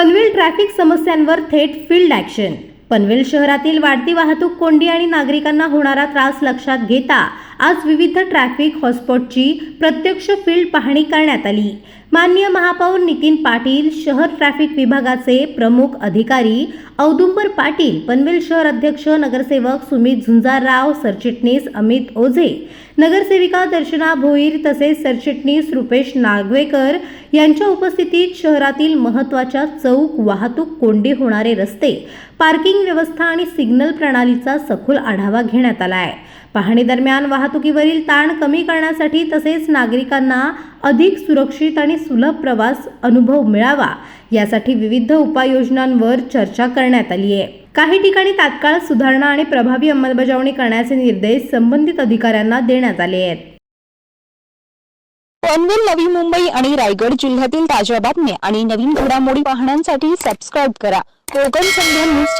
Panvel traffic समस्यांवर थेट field action. Panvel शहरातील वाढती वाहतूक कोंडी आणि नागरिकांना होणारा त्रास लक्षात घेता आज विविध ट्रॅफिक हॉटस्पॉटची प्रत्यक्ष फील्ड पाहणी करण्यात आली। माननीय महापौर नितीन पाटील, शहर ट्रॅफिक विभागाचे प्रमुख अधिकारी औदुंबर पाटील, पनवेल शहर अध्यक्ष नगरसेवक सुमित झुंजारराव, सरचिटणीस अमित ओझे, नगरसेविका दर्शना भोईर तसेच सरचिटणीस रुपेश नागवेकर यांच्या उपस्थितीत शहरातील महत्त्वाच्या चौक, वाहतूक कोंडी होणारे रस्ते, पार्किंग व्यवस्था आणि सिग्नल प्रणालीचा सखोल आढावा घेण्यात आला आहे। पाहणी दरम्यान वाहतुकीवरील ताण कमी करण्यासाठी तसेच नागरिकांना अधिक सुरक्षित आणि सुलभ प्रवास अनुभव मिळावा यासाठी विविध उपाययोजनांवर चर्चा करण्यात आली आहे। काही ठिकाणी तात्काळ सुधारणा आणि प्रभावी अंमलबजावणी करण्याचे निर्देश संबंधित अधिकाऱ्यांना देण्यात आले आहेत। पनवेल, नवी मुंबई आणि रायगड जिल्ह्यातील ताज्या बातम्या आणि नवीन घडामोडी पाहण्यासाठी सबस्क्राइब करा कोकण संध्या न्यूज।